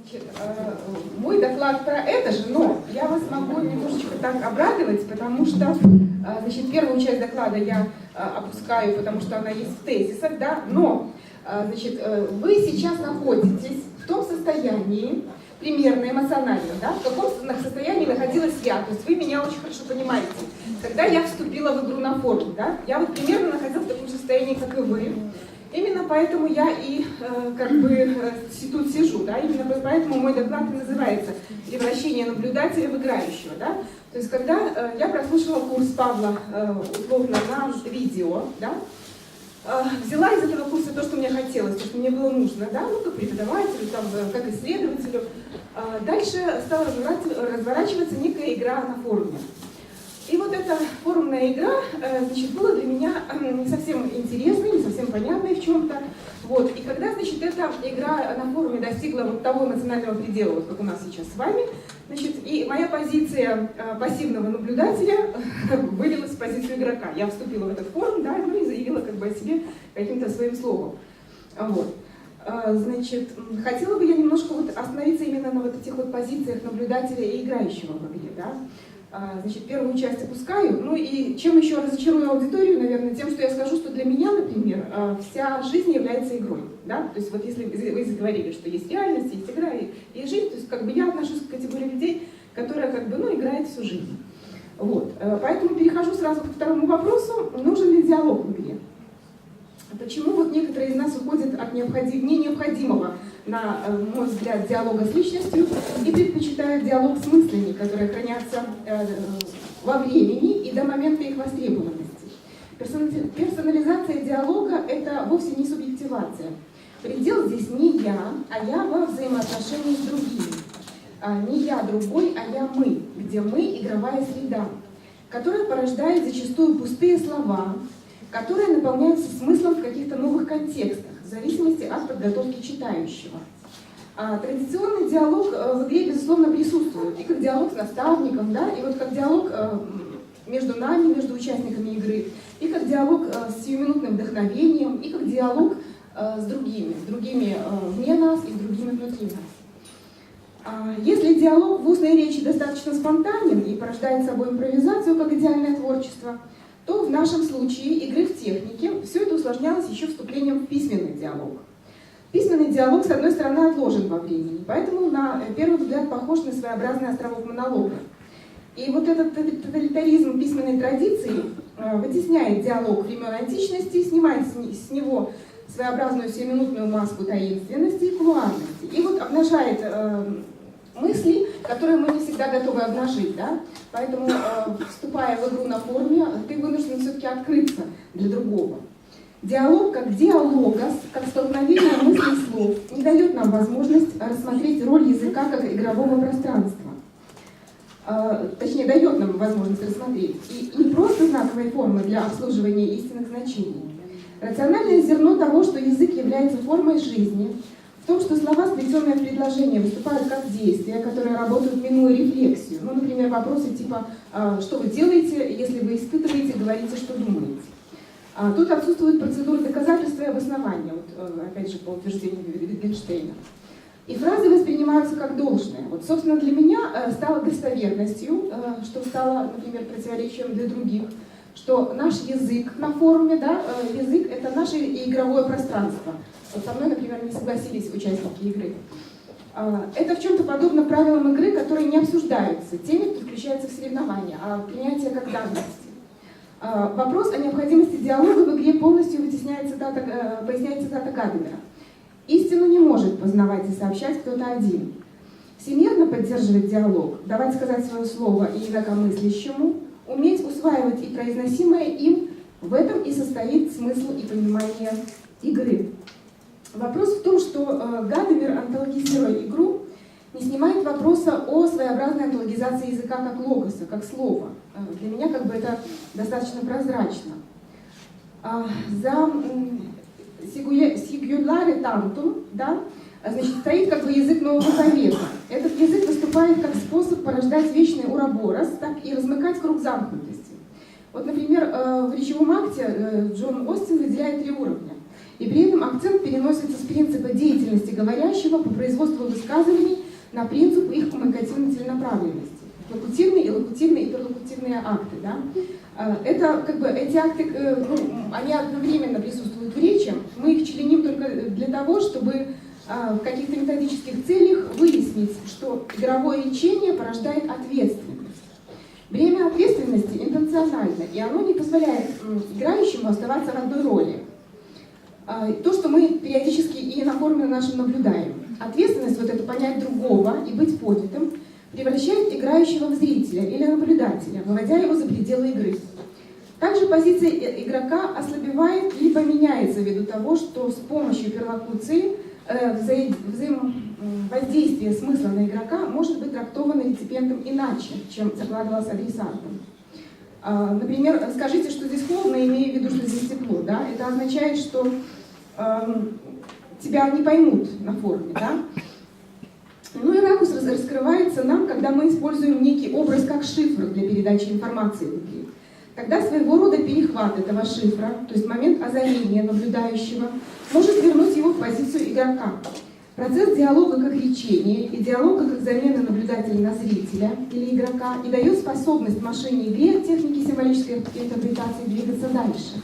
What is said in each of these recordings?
Значит, мой доклад про это же, но я вас могу немножечко так обрадовать, потому что, значит, первую часть доклада я опускаю, потому что она есть в тезисах, да, но, значит, вы сейчас находитесь в том состоянии, примерно эмоционально, да, в каком состоянии находилась я, то есть вы меня очень хорошо понимаете. Когда я вступила в игру на форуме, да, я вот примерно находилась в таком состоянии, как и вы. Именно поэтому я и как бы тут сижу, да, именно поэтому мой доклад и называется «Превращение наблюдателя в играющего», да. То есть когда я прослушала курс Павла условно на видео, да, взяла из этого курса то, что мне хотелось, то, что мне было нужно, да, ну, как преподавателю, там, как исследователю. Дальше стала разворачиваться некая игра на форуме. И вот эта форумная игра, значит, была для меня не совсем интересной, не совсем понятной в чем-то. Вот. И когда, значит, эта игра на форуме достигла вот того эмоционального предела, вот как у нас сейчас с вами, значит, и моя позиция пассивного наблюдателя вылилась в позицию игрока. Я вступила в этот форум, да, ну и заявила как бы о себе каким-то своим словом. Вот. Значит, хотела бы я немножко вот остановиться именно на вот этих вот позициях наблюдателя и играющего в игре, да. Значит, первую часть опускаю. Ну и чем еще разочарую аудиторию, наверное, тем, что я скажу, что для меня, например, вся жизнь является игрой. Да? То есть вот если вы говорили, что есть реальность, есть игра и жизнь, то есть как бы я отношусь к категории людей, которая как бы, ну, играет всю жизнь. Вот. Поэтому перехожу сразу к второму вопросу. Нужен ли диалог в игре? Почему вот некоторые из нас уходят от необходимого, на мой взгляд, диалога с личностью и предпочитают диалог с мыслями, которые хранятся во времени и до момента их востребованности. Персонализация диалога – это вовсе не субъективация. Предел здесь не я, а я во взаимоотношении с другими. Не я другой, а я мы, где мы – игровая среда, которая порождает зачастую пустые слова, которые наполняются смыслом в каких-то новых контекстах, в зависимости от подготовки читающего. Традиционный диалог в игре, безусловно, присутствует, и как диалог с наставником, да, и вот как диалог между нами, между участниками игры, и как диалог с сиюминутным вдохновением, и как диалог с другими вне нас и с другими внутри нас. Если диалог в устной речи достаточно спонтанен и порождает собой импровизацию как идеальное творчество, то в нашем случае игры в технике все это усложнялось еще вступлением в письменный диалог. Письменный диалог, с одной стороны, отложен во времени, поэтому на первый взгляд похож на своеобразный островок монолога. И вот этот тоталитаризм письменной традиции вытесняет диалог времен античности, снимает с него своеобразную сиюминутную маску таинственности и кулуарности, и вот обнажает мысли, которые мы не всегда готовы обнажить, да? Поэтому, вступая в игру на форуме, ты вынужден все-таки открыться для другого. Диалог как диалогос, как столкновение мыслей и слов, не дает нам возможность рассмотреть роль языка как игрового пространства. Точнее, дает нам возможность рассмотреть. И не просто знаковые формы для обслуживания истинных значений. Рациональное зерно того, что язык является формой жизни, в том, что слова, сплетенные в предложения, выступают как действия, которые работают, минуя рефлексию. Ну, например, вопросы типа «Что вы делаете, если вы испытываете, говорите, что думаете?». Тут отсутствует процедура доказательства и обоснования, вот, опять же, по утверждению Wittgensteina. И фразы воспринимаются как должное. Вот, собственно, для меня стало достоверностью, что стало, например, противоречием для других, что наш язык на форуме, да, язык — это наше игровое пространство. Вот со мной, например, не согласились участники игры. Это в чем-то подобно правилам игры, которые не обсуждаются теми, кто включается в соревнования, а принятие как данности. Вопрос о необходимости диалога в игре полностью поясняет цитата Гадамера. «Истину не может познавать и сообщать кто-то один. Всемерно поддерживать диалог, давать сказать свое слово и инакомыслящему, уметь усваивать и произносимое им, в этом и состоит смысл и понимание игры». Вопрос в том, что Гадамер, антологизируя игру, не снимает вопроса о своеобразной антологизации языка как логоса, как слова. Для меня как бы это достаточно прозрачно. За сингуляре тантум, да, значит, стоит как бы язык Нового Завета. Этот язык выступает как способ порождать вечный уроборос, так и размыкать круг замкнутости. Вот, например, в речевом акте Джон Остин выделяет 3 уровня. И при этом акцент переносится с принципа деятельности говорящего по производству высказываний на принцип их коммуникативной целенаправленности. Локутивные и локутивные и перлокутивные акты. Да? Это, как бы, эти акты, они одновременно присутствуют в речи, мы их членим только для того, чтобы в каких-то методических целях выяснить, что игровое речение порождает ответственность. Бремя ответственности интенционально, и оно не позволяет играющему оставаться в одной роли. То, что мы периодически и на форуме нашем наблюдаем. Ответственность, вот это понять другого и быть понятым, превращает играющего в зрителя или наблюдателя, выводя его за пределы игры. Также позиция игрока ослабевает либо меняется ввиду того, что с помощью перлокуции воздействие смысла на игрока может быть трактовано реципиентом иначе, чем закладывалось адресатом. Например, скажите, что здесь холодно, имея в виду, что здесь тепло. Да? Это означает, что тебя не поймут на форуме. Да? Ну и ракурс раскрывается нам, когда мы используем некий образ как шифр для передачи информации в игре. Тогда своего рода перехват этого шифра, то есть момент озарения наблюдающего, может вернуть его в позицию игрока. Процесс диалога как речение и диалога как замена наблюдателя на зрителя или игрока и дает способность машине игре от техники символической интерпретации двигаться дальше.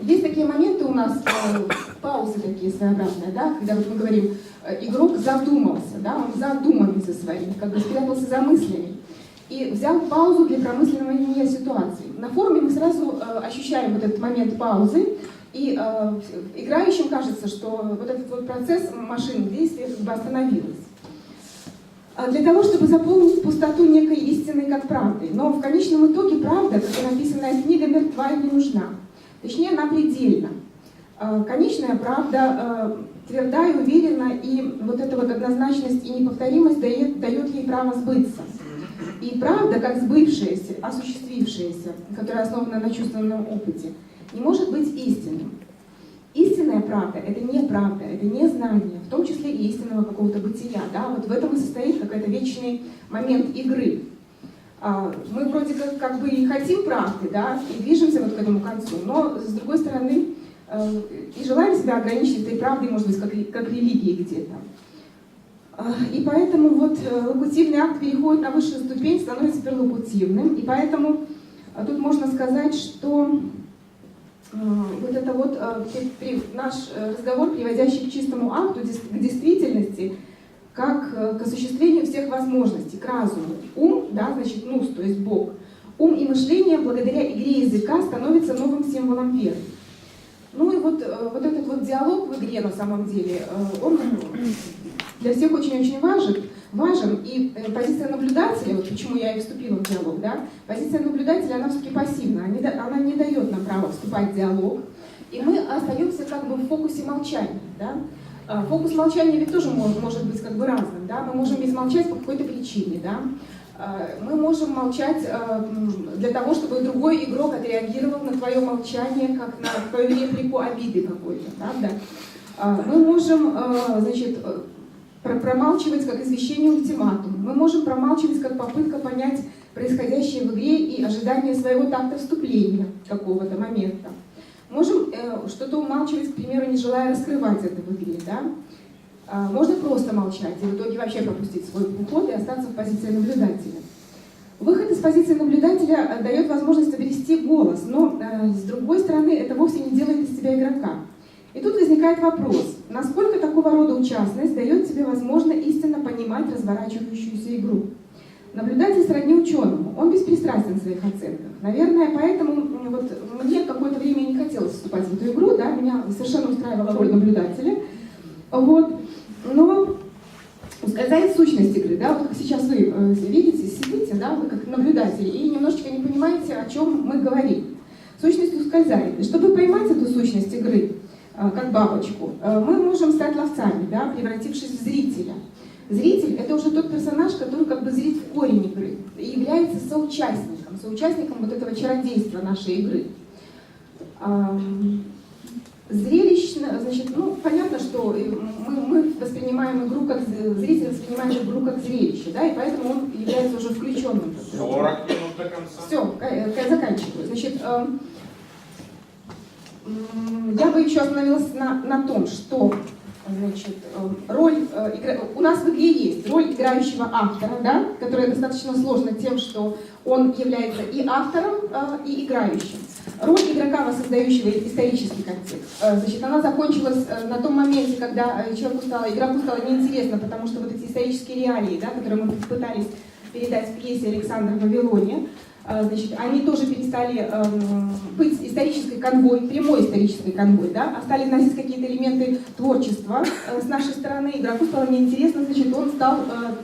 Есть такие моменты у нас, паузы такие своеобразные, да, когда вот мы говорим, игрок задумался, да, он задумами за своим, как бы спрятался за мыслями. И взял паузу для промысливания ситуации. На форуме мы сразу ощущаем вот этот момент паузы, и играющим кажется, что вот этот вот процесс машинных действий как бы остановился. Для того, чтобы заполнить пустоту некой истиной как правдой. Но в конечном итоге правда, как и написанная книга, мертва и не нужна. Точнее, она предельна. Конечная правда тверда и уверена, и вот эта вот однозначность и неповторимость дает ей право сбыться. И правда, как сбывшаяся, осуществившаяся, которая основана на чувственном опыте, не может быть истинным. Истинная правда — это не правда, это не знание, в том числе и истинного какого-то бытия. Да? Вот в этом и состоит какой-то вечный момент игры. Мы вроде как бы и хотим правды, да, и движемся вот к этому концу, но с другой стороны и желаем себя ограничить этой правдой, может быть, как религией где-то. И поэтому вот локутивный акт переходит на высшую ступень, становится перлокутивным. И поэтому тут можно сказать, что вот это вот наш разговор, приводящий к чистому акту, к действительности, как к осуществлению всех возможностей, к разуму. Ум, да, значит, нус, то есть Бог. Ум и мышление благодаря игре языка становятся новым символом веры. Ну и вот этот вот диалог в игре на самом деле, он для всех очень-очень важен. И позиция наблюдателя, вот почему я и вступила в диалог, да, позиция наблюдателя, она все-таки пассивна, она не дает нам права вступать в диалог, и мы остаемся как бы в фокусе молчания. Да. Фокус молчания ведь тоже может быть как бы разным. Да. Мы можем безмолчать по какой-то причине. Да. Мы можем молчать для того, чтобы другой игрок отреагировал на твое молчание, как на твою реплику обиды какой-то. Да. Мы можем, значит, промалчивать как извещение ультиматума. Мы можем промалчивать как попытка понять происходящее в игре и ожидание своего такта вступления какого-то момента. Можем что-то умалчивать, к примеру, не желая раскрывать это в игре. Да? Можно просто молчать и в итоге вообще пропустить свой уход и остаться в позиции наблюдателя. Выход из позиции наблюдателя дает возможность обрести голос, но с другой стороны это вовсе не делает из тебя игрока. И тут возникает вопрос, насколько такого рода участность дает тебе возможность истинно понимать разворачивающуюся игру. Наблюдатель сродни ученому, он беспристрастен в своих оценках. Наверное, поэтому вот, мне какое-то время не хотелось вступать в эту игру, да, меня совершенно устраивала роль наблюдателя. Вот. Но ускользает сущность игры, да, вот как сейчас вы видите, сидите, да, вы как наблюдатели, и немножечко не понимаете, о чем мы говорим. Сущность ускользает. И чтобы поймать эту сущность игры, как бабочку, мы можем стать ловцами, да, превратившись в зрителя. Зритель — это уже тот персонаж, который как бы зрит в корень игры и является соучастником вот этого чародейства нашей игры. Зрелищно, значит, ну, понятно, что мы воспринимаем игру как, зритель воспринимает игру как зрелище, да, и поэтому он является уже включенным. 40 минут до конца. Все, заканчиваю. Значит, Я бы еще остановилась на том, что значит, роль у нас в игре есть роль играющего автора, да, которая достаточно сложна тем, что он является и автором, и играющим. Роль игрока, воссоздающего исторический контекст. Значит, она закончилась на том моменте, когда игроку стало неинтересно, потому что вот эти исторические реалии, да, которые мы пытались передать в пьесе «Александр в Вавилоне», значит, они тоже перестали быть исторической конвой, прямой исторической конвой, да, а стали вносить какие-то элементы творчества с нашей стороны. Игроку стало неинтересно, значит, он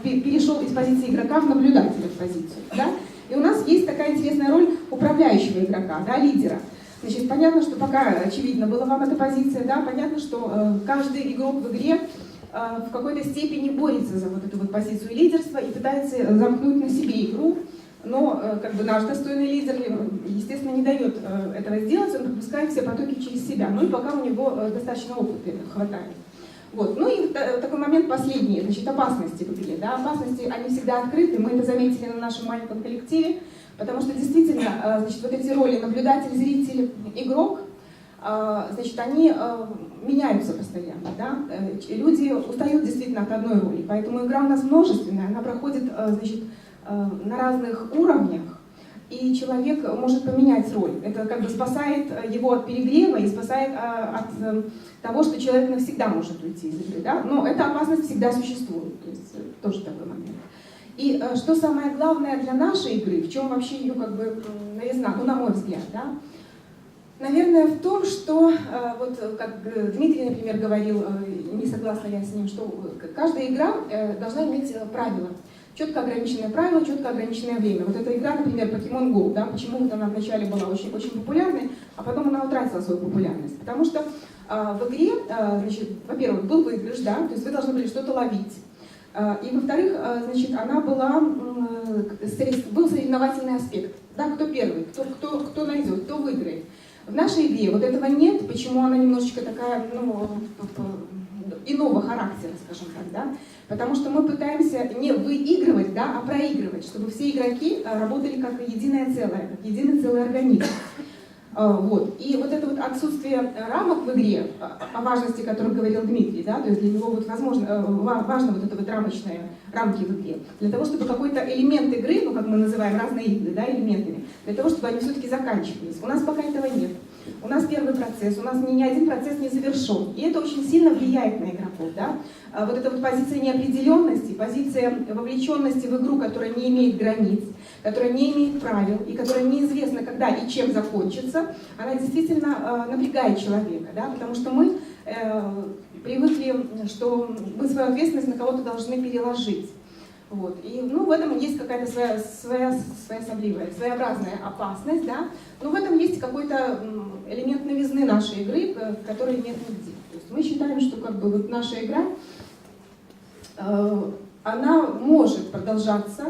перешел из позиции игрока в наблюдателя в позицию, да. И у нас есть такая интересная роль управляющего игрока, да, лидера. Значит, понятно, что пока очевидно была вам эта позиция, да, понятно, что каждый игрок в игре в какой-то степени борется за вот эту вот позицию лидерства и пытается замкнуть на себе игру. Но как бы наш достойный лидер, естественно, не дает этого сделать, он пропускает все потоки через себя. Ну и пока у него достаточно опыта хватает. Вот. Ну и такой момент последний, значит, опасности в игре. Да? Опасности, они всегда открыты, мы это заметили на нашем маленьком коллективе, потому что действительно, значит, вот эти роли наблюдатель, зритель, игрок, значит, они меняются постоянно. Да? Люди устают действительно от одной роли, поэтому игра у нас множественная, она проходит, значит, на разных уровнях, и человек может поменять роль. Это как бы спасает его от перегрева и спасает от того, что человек навсегда может уйти из игры. Да? Но эта опасность всегда существует, то есть тоже такой момент. И что самое главное для нашей игры, в чем вообще ее как бы новизна, ну на мой взгляд, да? Наверное, в том, что, вот как Дмитрий, например, говорил, не согласна я с ним, что каждая игра должна иметь правила. Четко ограниченное правило, четко ограниченное время. Вот эта игра, например, Pokemon Go, да, почему вот она вначале была очень популярной, а потом она утратила свою популярность. Потому что в игре, значит, во-первых, был выигрыш, да, то есть вы должны были что-то ловить. И, во-вторых, значит, она была, был соревновательный аспект. Да, кто первый, кто найдет, кто выиграет. В нашей игре вот этого нет, почему она немножечко такая, ну, иного характера, скажем так, да? Потому что мы пытаемся не выигрывать, да, а проигрывать, чтобы все игроки работали как единое целый организм. Вот. И вот это вот отсутствие рамок в игре, о важности, о котором говорил Дмитрий, да, то есть для него вот важно вот это вот рамки в игре, для того, чтобы какой-то элемент игры, ну как мы называем разные игры, да, элементами, для того, чтобы они все-таки заканчивались. У нас пока этого нет. У нас первый процесс, у нас ни один процесс не завершен. И это очень сильно влияет на игроков. Да? Вот эта вот позиция неопределенности, позиция вовлеченности в игру, которая не имеет границ, которая не имеет правил и которая неизвестна, когда и чем закончится, она действительно напрягает человека. Да? Потому что мы привыкли, что мы свою ответственность на кого-то должны переложить. Вот. И ну, в этом есть какая-то своеобразная опасность, да? Но в этом есть какой-то элемент новизны нашей игры, который нет нигде. То есть мы считаем, что как бы, вот наша игра, она может продолжаться,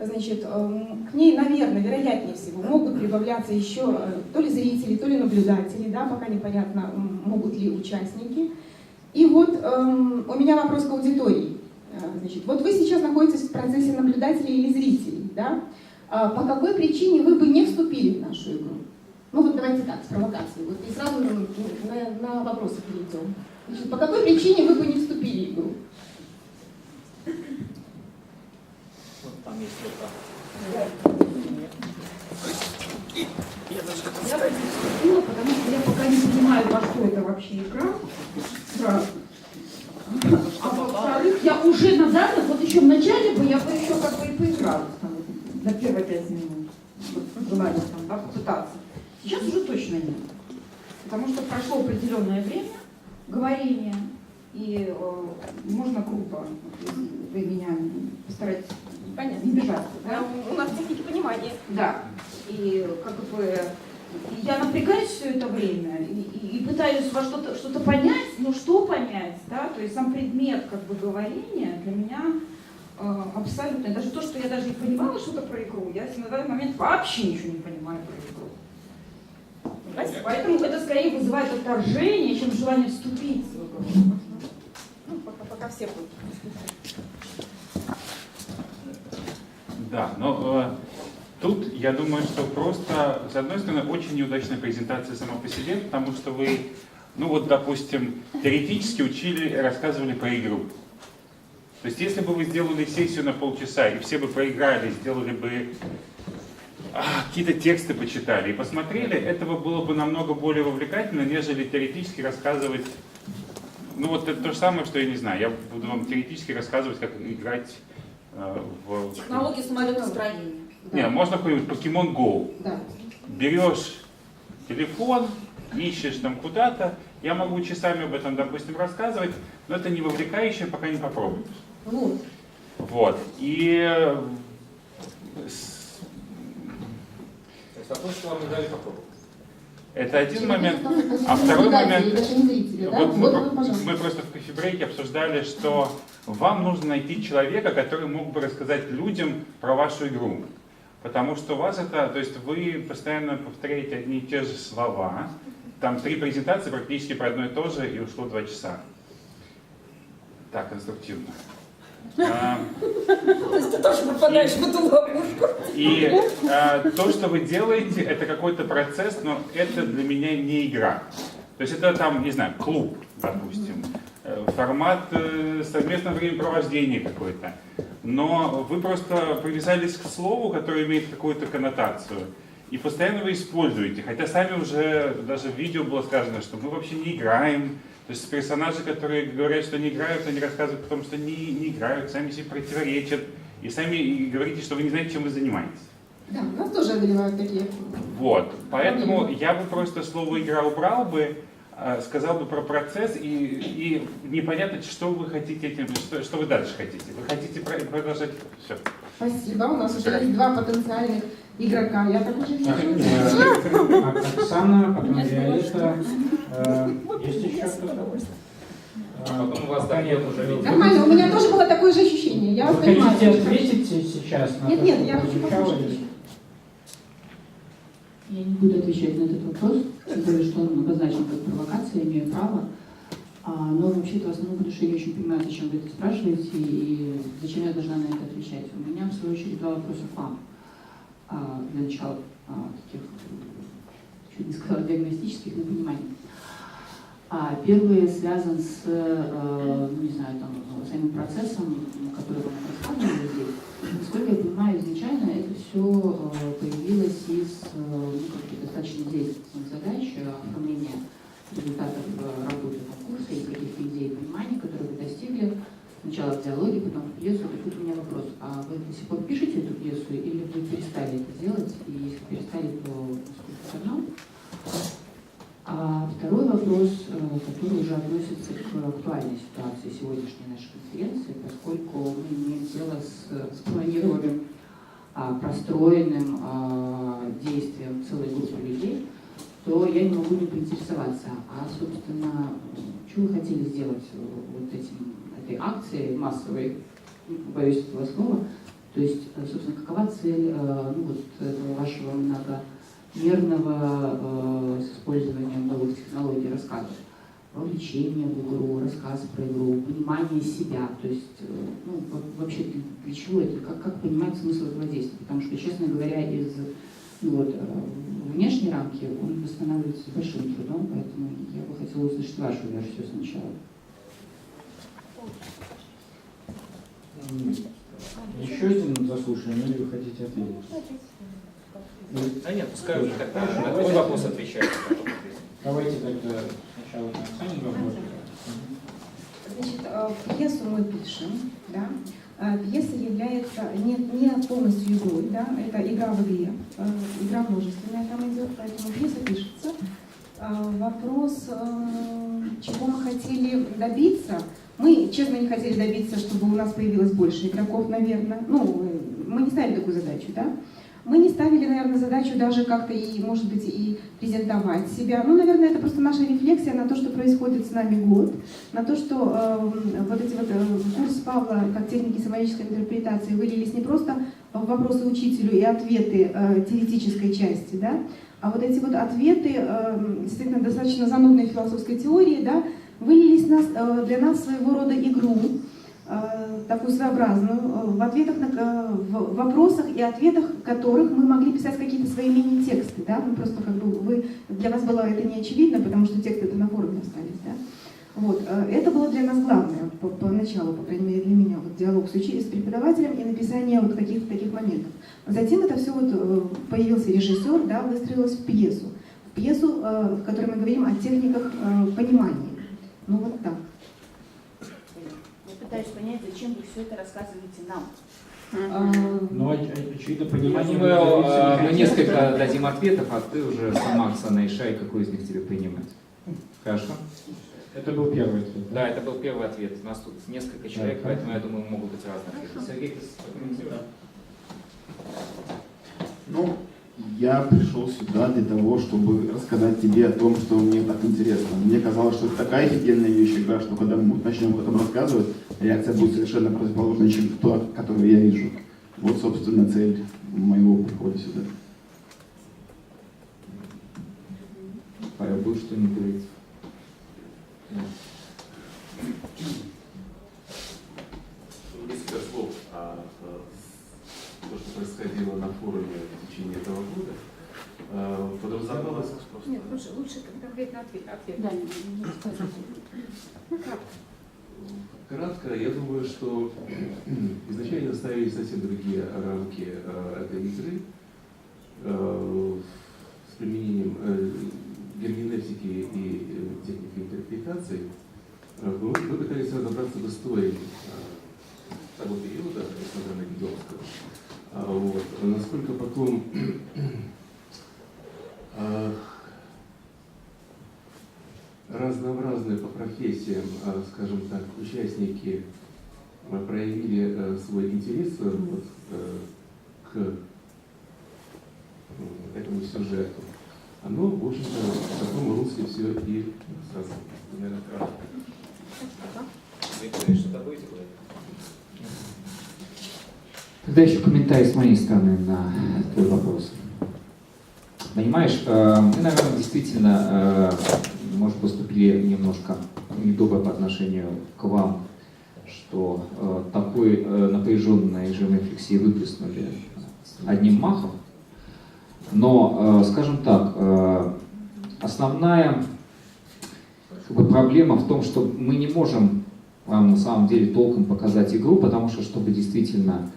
значит, к ней, наверное, вероятнее всего, могут прибавляться еще то ли зрители, то ли наблюдатели, да? Пока непонятно, могут ли участники. И вот у меня вопрос к аудитории. Значит, вот вы сейчас находитесь в процессе наблюдателей или зрителей, да? По какой причине вы бы не вступили в нашу игру? Ну вот давайте так, с провокацией, вот и сразу на вопросы перейдем. Значит, по какой причине вы бы не вступили в игру? Вот там есть Я бы не вступила, потому что я пока не понимаю, во что это вообще игра. Сразу. А во-вторых, я уже на данных, вот еще в начале бы я бы еще как бы и поиграла там, на первые 5 минут. Вот, желание там, да, попытаться. Сейчас уже точно нет. Потому что прошло определенное время говорения, и можно круто, если вы меня постараетесь не бежать. Да? У нас техники понимания. Да. И как бы я напрягаюсь все это время и пытаюсь во что-то понять, но что понять, да, то есть сам предмет как бы говорения для меня абсолютно, даже то, что я даже не понимала что-то про игру, я на данный момент вообще ничего не понимаю про игру. Поэтому это скорее вызывает отторжение, чем желание вступить в игру. Ну, пока все будут. Да, но Тут, я думаю, что просто, с одной стороны, очень неудачная презентация сама по себе, потому что вы, ну вот, допустим, теоретически учили, рассказывали про игру. То есть, если бы вы сделали сессию на полчаса, и все бы проиграли, сделали бы какие-то тексты почитали и посмотрели, этого было бы намного более увлекательно, нежели теоретически рассказывать. Ну вот это то же самое, что я не знаю. Я буду вам теоретически рассказывать, как играть в... Технологии самолетостроения. Не, можно какой-нибудь Pokemon Go. Да. Берешь телефон, ищешь там куда-то. Я могу часами об этом, допустим, рассказывать, но это не вовлекающе, пока не попробуешь. Вот. Вот. И То есть вопрос, что вам не дали попробовать. это один момент. Человек, А второй момент, даже не зрители, да? вот Вот вы, пожалуйста. мы просто в кофе-брейке обсуждали, что вам нужно найти человека, который мог бы рассказать людям про вашу игру. Потому что у вас это, то есть вы постоянно повторяете одни и те же слова. Там 3 презентации практически про одно и то же, и ушло 2 часа. Так, конструктивно. То есть ты тоже попадаешь в эту ловушку. И то, что вы делаете, это какой-то процесс, но это для меня не игра. То есть это там, не знаю, клуб, допустим, формат совместного времяпровождения какой-то. Но вы просто привязались к слову, которое имеет какую-то коннотацию, и постоянно вы используете. Хотя сами уже, даже в видео было сказано, что мы вообще не играем. То есть персонажи, которые говорят, что не играют, они рассказывают о том, что не играют, сами себе противоречат. И сами говорите, что вы не знаете, чем вы занимаетесь. Да, у нас тоже одолевают такие. Вот. Поэтому я бы просто слово «игра» убрал бы, сказал бы про процесс, и непонятно, что вы хотите этим, что вы дальше хотите. Вы хотите продолжать? Все. Спасибо. У нас уже есть 2 потенциальных игрока. Я так уже вижу. Оксана, потом Виолетта. Есть еще кто-то? Потом у вас Даниил уже видел. Нормально, у меня тоже было такое же ощущение. Я вас Вы понимаю. хотите ответить сейчас на Нет, то, нет, что я хочу прозвучало, послушать или- еще. Я не буду отвечать на этот вопрос, тем более, что он обозначен как провокация, имею право. Но вообще-то в основном, потому что я не очень понимаю, зачем вы это спрашиваете и зачем я должна на это отвечать. У меня, в свою очередь, 2 вопроса к вам. Для начала таких, чуть не сказала, диагностических, но пониманий. Первый связан с, ну, не знаю, там, самим процессом, который вы нам рассказывали здесь. Насколько я понимаю, изначально это все появилось из достаточно действенных задач, оформления результатов работы по курсу и каких-то идей и пониманий, которые вы достигли сначала в диалоге, потом в пьесу. И тут у меня вопрос, а вы до сих пор пишете эту пьесу или вы перестали это делать? И если перестали, то сколько давно? А второй вопрос, который уже относится к актуальной ситуации сегодняшней нашей конференции, поскольку мы имеем дело с спланированным, простроенным действием целой группы людей, то я не могу не поинтересоваться, собственно, что вы хотели сделать вот этой акцией массовой, не побоюсь этого слова, то есть, собственно, какова цель этого вашего многомерного с использованием новых технологий рассказов? Вовлечение в игру, рассказ про игру, понимание себя, то есть, вообще для чего это, как понимать смысл этого действия? Потому что, честно говоря, из внешней рамки он восстанавливается с большим трудом, поэтому я бы хотела услышать вашу версию сначала. Еще один заслушаем, или вы хотите ответить? А нет, пускай уже так дальше. На твой вопрос отвечает. Давайте тогда сначала на Оксане вопрос. Значит, пьесу мы пишем, да. Пьеса является не полностью игрой, да, это игра в игре, игра множественная там идет, поэтому пьеса пишется. Вопрос, чего мы хотели добиться, мы, честно, не хотели добиться, чтобы у нас появилось больше игроков, наверное, мы не ставили такую задачу, да. Мы не ставили, наверное, задачу даже как-то и, может быть, и презентовать себя. Наверное, это просто наша рефлексия на то, что происходит с нами год, на то, что курс Павла как техники символической интерпретации вылились не просто в вопросы учителю и ответы теоретической части, да, а вот эти вот ответы, действительно, достаточно занудной философской теории, да, вылились для нас в своего рода игру, такую своеобразную, в ответах в вопросах и ответах которых мы могли писать какие-то свои мини-тексты, да, ну просто как бы для вас было это не очевидно, потому что тексты это на форуме остались, да. Вот, это было для нас главное, поначалу, по крайней мере для меня, вот диалог с преподавателем и написание вот каких-то таких моментов. Затем это все вот появился режиссер, да, выстроилось в пьесу, в которой мы говорим о техниках понимания. Ну вот так. Я пытаюсь понять, зачем вы все это рассказываете нам. Ну, очевидно, понимание... Мы несколько дадим ответов, а ты уже сама, Оксана, решай, какой из них тебе принимать. Хорошо? Это был первый ответ. Да, это был первый ответ. У нас тут несколько человек, Да, поэтому, я думаю, могут быть разные ответы. Сергей, ты прокомментируешь? Ну, я пришел сюда для того, чтобы рассказать тебе о том, что мне так интересно. Мне казалось, что это такая офигенная вещь, игра, что когда мы начнем об этом рассказывать, реакция будет совершенно противоположной, чем та, которую я вижу. Вот, собственно, цель моего прихода сюда. Павел, будешь что-нибудь говорить? Несколько слов о том, что происходило на форуме в течение этого года. Подразумевалось просто... Нет, лучше конкретно ответ. Да, не рассказывайте. Кратко, я думаю, что изначально ставили совсем другие рамки этой игры с применением герменевтики и техники интерпретации. Мы пытались разобраться в истории того периода, несмотря на Гедовского. Вот. Насколько потом разнообразные по профессиям, скажем так, участники проявили свой интерес вот, к этому сюжету. Оно, в общем-то, в таком русле все и сразу, наверное, кратко. Вы что-то будете говорить? Тогда еще комментарий с моей стороны на твой вопрос. Понимаешь, мы, наверное, действительно, может, поступили немножко недобро по отношению к вам, что такой напряженной режим рефлексии выплеснули одним махом. Но, скажем так, основная проблема в том, что мы не можем вам на самом деле толком показать игру, потому что, чтобы действительно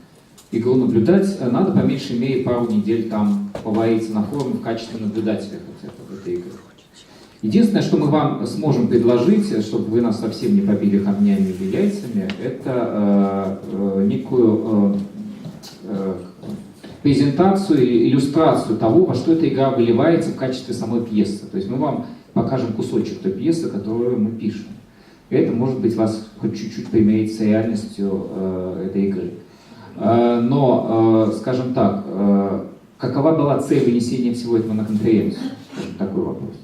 игру наблюдать, надо по меньшей мере пару недель там повариться на форуме в качестве наблюдателя этой игры. Единственное, что мы вам сможем предложить, чтобы вы нас совсем не побили камнями или яйцами, это некую презентацию или иллюстрацию того, во что эта игра выливается в качестве самой пьесы. То есть мы вам покажем кусочек той пьесы, которую мы пишем. И это, может быть, вас хоть чуть-чуть примирить с реальностью этой игры. Но, скажем так, какова была цель вынесения всего этого на конференцию? Такой вопрос.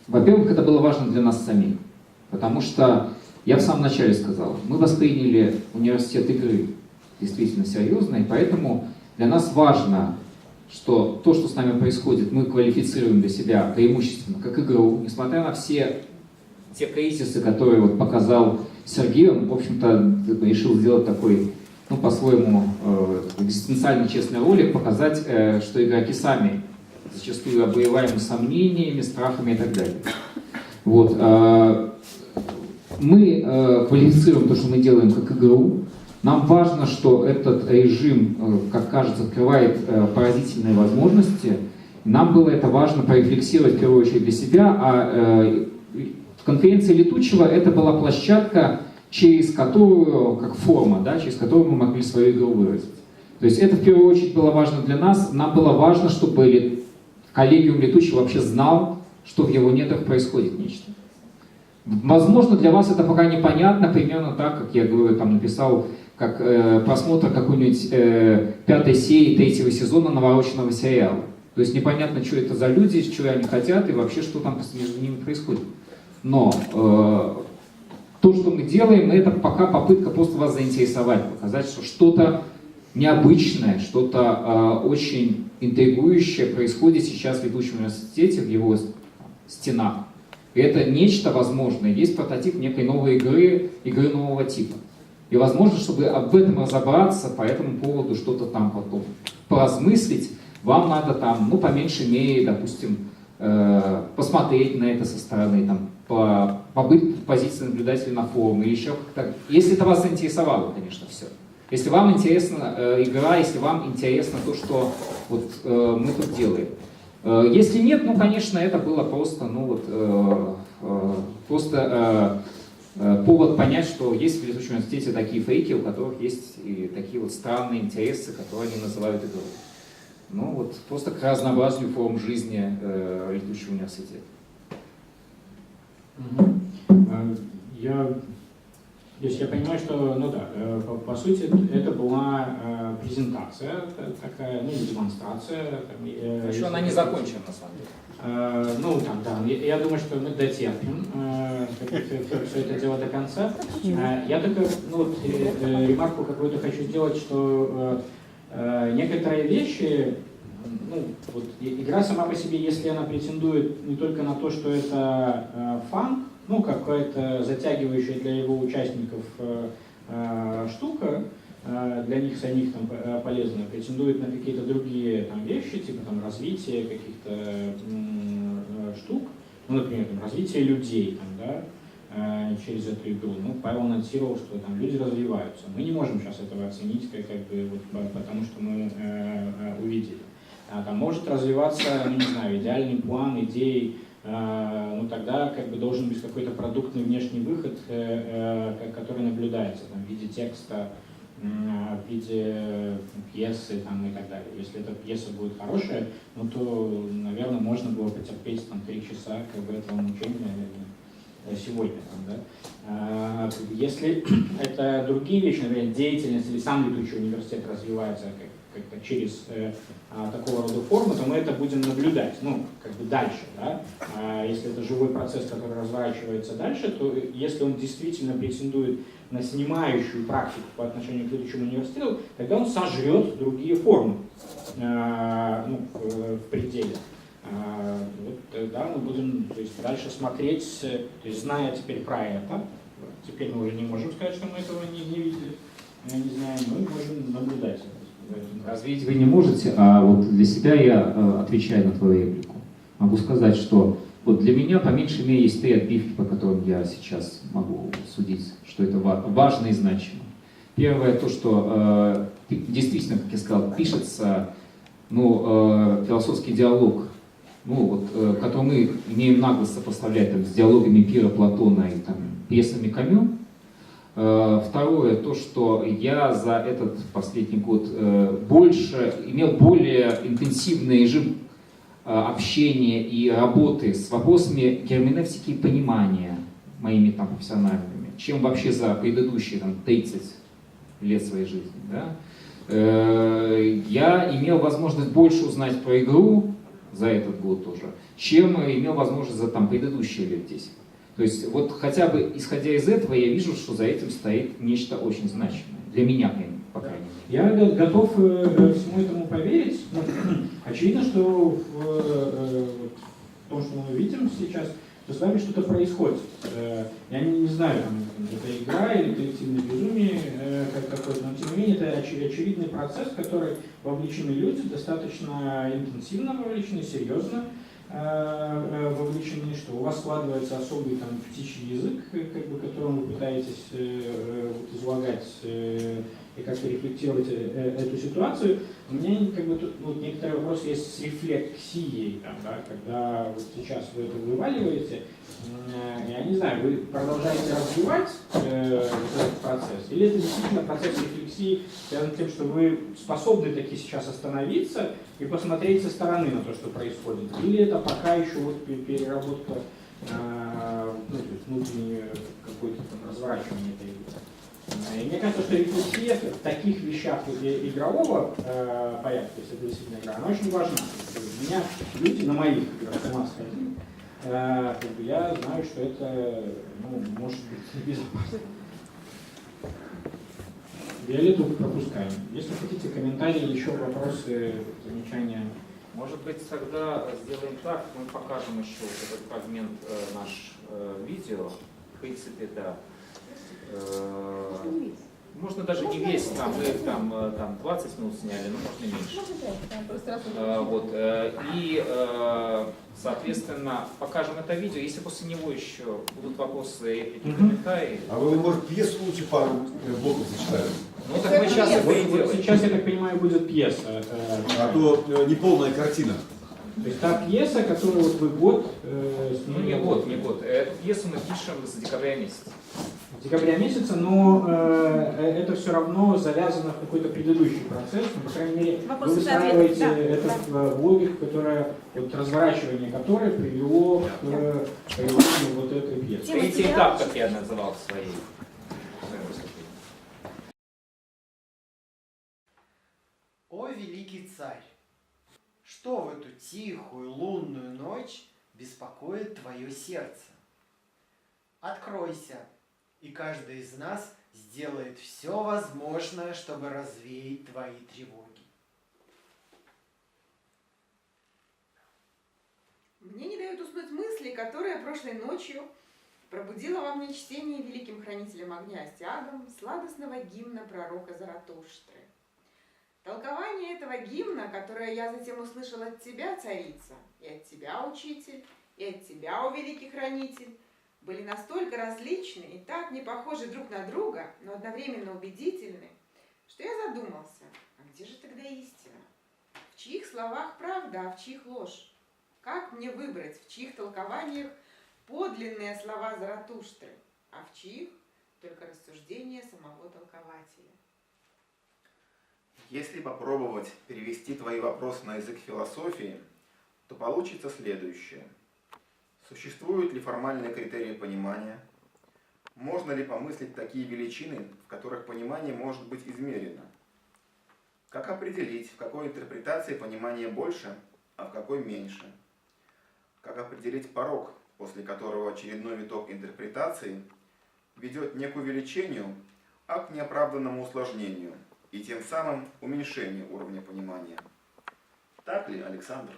Во-первых, это было важно для нас самих, потому что, я в самом начале сказал, мы восприняли университет игры действительно серьезно, и поэтому для нас важно, что то, что с нами происходит, мы квалифицируем для себя преимущественно как игру, несмотря на все те кризисы, которые вот показал Сергей, он, в общем-то, решил сделать такой, ну, по-своему, экзистенциально честный ролик, показать, что игроки сами зачастую обуреваемы сомнениями, страхами и так далее. Вот. Мы квалифицируем то, что мы делаем, как игру. Нам важно, что этот режим, как кажется, открывает поразительные возможности. Нам было это важно порефлексировать в первую очередь для себя, а конференция Летучего это была площадка, через которую, как форма, да, через которую мы могли свою игру выразить. То есть это в первую очередь было важно для нас. Нам было важно, чтобы коллегиум Летучего вообще знал, что в его недрах происходит нечто. Возможно, для вас это пока непонятно, примерно так, как я говорю, там написал, как просмотр какой-нибудь 5-й серии 3-го сезона навороченного сериала. То есть непонятно, что это за люди, что они хотят и вообще, что там между ними происходит. Но то, что мы делаем, это пока попытка просто вас заинтересовать, показать, что что-то необычное, что-то очень интригующее происходит сейчас в Летучем университете, в его стенах. И это нечто возможное. Есть прототип некой новой игры нового типа. И возможно, чтобы об этом разобраться, по этому поводу что-то там потом поразмыслить, вам надо там, ну, по меньшей мере, допустим, посмотреть на это со стороны, там, побыть в позиции наблюдателя на форуме или еще как-то. Если это вас заинтересовало, конечно, все. Если вам интересна игра, если вам интересно то, что вот, мы тут делаем. Если нет, ну, конечно, это было просто, ну, вот, просто повод понять, что есть в летучем университете такие фейки, у которых есть и такие вот странные интересы, которые они называют игрой. Ну, вот, просто к разнообразию форм жизни летучего университета. Я понимаю, что, ну да, по сути, это была презентация такая, ну, или демонстрация. Еще она не закончена, на самом деле. Ну, там, да, я думаю, что мы дотерпим все это дело до конца. Я только, ну, вот, ремарку какую-то хочу сделать, что некоторые вещи, ну, вот, игра сама по себе, если она претендует не только на то, что это фан, ну, какая-то затягивающая для его участников штука, для них самих там полезная, претендует на какие-то другие там вещи, типа там развитие каких-то штук, ну, например, там, развитие людей, там, да, через эту игру. Ну, Павел анонсировал, что там люди развиваются. Мы не можем сейчас этого оценить, как бы, вот, потому что мы увидели. Там может развиваться, ну, не знаю, идеальный план, идеи, ну, тогда как бы должен быть какой-то продуктный внешний выход, который наблюдается там, в виде текста, в виде пьесы там, и так далее. Если эта пьеса будет хорошая, ну, то, наверное, можно было потерпеть там 3 часа как бы, этого мучения сегодня. Там, да? Если это другие вещи, например, деятельность или сам летучий университет развивается как-то через такого рода формы, то мы это будем наблюдать, ну, как бы дальше, да? Если это живой процесс, который разворачивается дальше, то если он действительно претендует на снимающую практику по отношению к летучему университету, тогда он сожрет другие формы ну, в пределе. Вот тогда мы будем, то есть, дальше смотреть, то есть, зная теперь про это, теперь мы уже не можем сказать, что мы этого не видели, не знаем, мы можем наблюдать это. Развить вы не можете, а вот для себя я, отвечаю на твою реплику, могу сказать, что вот для меня по меньшей мере есть 3 отбивки, по которым я сейчас могу судить, что это важно и значимо. Первое, то, что действительно, как я сказал, пишется ну, философский диалог, ну, вот, который мы имеем наглость сопоставлять там, с диалогами Пира, Платона и там, пьесами Камю. Второе, то, что я за этот последний год имел более интенсивный режим общения и работы с вопросами герменевтики и понимания моими там, профессиональными, чем вообще за предыдущие там, 30 лет своей жизни. Да? Я имел возможность больше узнать про игру за этот год тоже, чем имел возможность за там, предыдущие лет 10. То есть вот хотя бы исходя из этого я вижу, что за этим стоит нечто очень значимое. Для меня, по крайней мере. Я готов всему этому поверить. Очевидно, что в том, что мы видим сейчас, что с вами что-то происходит. Я не знаю, там, это игра или коллективное безумие какое-то, но тем не менее это очевидный процесс, в который вовлечены люди, достаточно интенсивно вовлечены, серьезно вовлечены, что у вас складывается особый там, птичий язык, как бы, которым вы пытаетесь излагать и как-то рефлектировать эту ситуацию. У меня как бы, тут вот, некоторые вопросы есть с рефлексией, там, да, когда вот сейчас вы это вываливаете, я не знаю, вы продолжаете развивать этот процесс, или это действительно процесс рефлексии связан с тем, что вы способны таки сейчас остановиться и посмотреть со стороны на то, что происходит, или это пока еще вот переработка ну, внутреннее какое-то разворачивание этой игры. И мне кажется, что рефлексия в таких вещах игрового порядка, если это действительно игра, она очень важна. У меня люди на моих играх с ума сходили. Я знаю, что это ну, может быть безопасно. Виолетту пропускаем. Если хотите комментарии, еще вопросы, замечания Может быть, тогда сделаем так, мы покажем еще вот этот фрагмент наш видео. В принципе, да. Можно даже не весь, там, мы там 20 минут сняли, но можно меньше. Вот, и, соответственно, покажем это видео. Если после него еще будут вопросы, реплики, комментарии. А вы, может, пьесу лучше пару блоков зачитали? Ну так мы сейчас это и Вот делаем. сейчас, я так понимаю, будет пьеса. А то неполная картина. То есть та пьеса, которую вот вы год Ну не год, не год. Эту пьесу мы пишем с декабря месяца. декабря месяца, но это все равно завязано в какой-то предыдущий процесс, но, по крайней мере, вы Вопросы и выстраиваете ответы, да, это в логику, которая, вот разворачивание которой привело к появлению вот этой пьесы. Третий этап, как я называл в своей выступлении. О, великий царь! Что в эту тихую лунную ночь беспокоит твое сердце? Откройся, и каждый из нас сделает все возможное, чтобы развеять твои тревоги. Мне не дают уснуть мысли, которые прошлой ночью пробудила во мне чтение великим хранителем огня Астиагом сладостного гимна пророка Заратуштры. Толкование этого гимна, которое я затем услышал от тебя, царица, и от тебя, учитель, и от тебя, о великий хранитель, были настолько различны и так не похожи друг на друга, но одновременно убедительны, что я задумался, а где же тогда истина? В чьих словах правда, а в чьих ложь? Как мне выбрать, в чьих толкованиях подлинные слова Заратуштры, а в чьих только рассуждения самого толкователя? Если попробовать перевести твои вопросы на язык философии, то получится следующее. Существуют ли формальные критерии понимания? Можно ли помыслить такие величины, в которых понимание может быть измерено? Как определить, в какой интерпретации понимание больше, а в какой меньше? Как определить порог, после которого очередной виток интерпретации ведет не к увеличению, а к неоправданному усложнению и тем самым уменьшению уровня понимания? Так ли, Александр?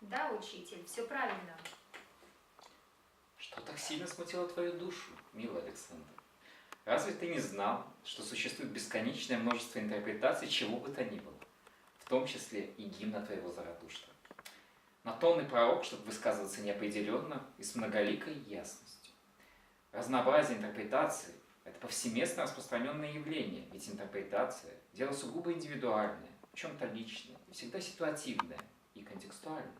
Да, учитель, все правильно. Что так сильно смутило твою душу, милый Александр? Разве ты не знал, что существует бесконечное множество интерпретаций чего бы то ни было, в том числе и гимна твоего Заратуштра? На то он и пророк, чтобы высказываться неопределенно и с многоликой ясностью. Разнообразие интерпретаций – это повсеместно распространенное явление, ведь интерпретация – дело сугубо индивидуальное, в чем-то личное, и всегда ситуативное и контекстуальное.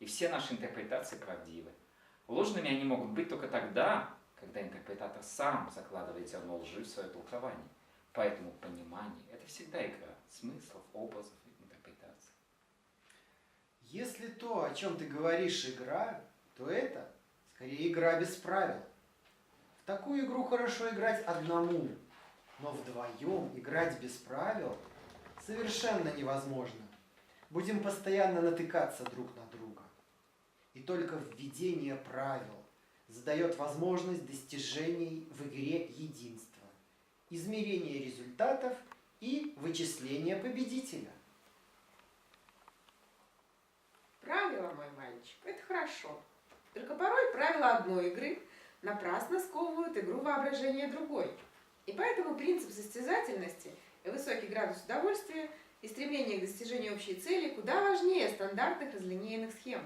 И все наши интерпретации правдивы. Ложными они могут быть только тогда, когда интерпретатор сам закладывает зерно лжи в свое толкование. Поэтому понимание – это всегда игра смыслов, образов и интерпретаций. Если то, о чем ты говоришь, игра, то это скорее игра без правил. В такую игру хорошо играть одному, но вдвоем играть без правил совершенно невозможно. Будем постоянно натыкаться друг на друга. И только введение правил задает возможность достижений в игре единства, измерения результатов и вычисления победителя. Правила, мой мальчик, это хорошо. Только порой правила одной игры напрасно сковывают игру воображения другой. И поэтому принцип состязательности и высокий градус удовольствия и стремление к достижению общей цели куда важнее стандартных разлинейных схем.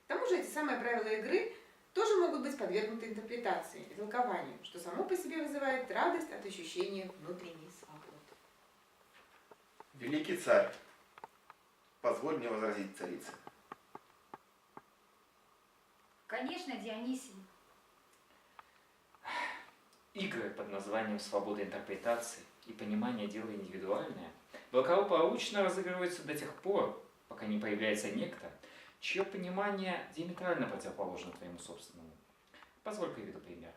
К тому же эти самые правила игры тоже могут быть подвергнуты интерпретации и толкованию, что само по себе вызывает радость от ощущения внутренней свободы. Великий царь, позволь мне возразить царице. Конечно, Дионисий. Игры под названием «Свобода интерпретации» и «Понимание дела индивидуальное» благополучно разыгрываются до тех пор, пока не появляется некто, чье понимание диаметрально противоположно твоему собственному. Позволь приведу пример.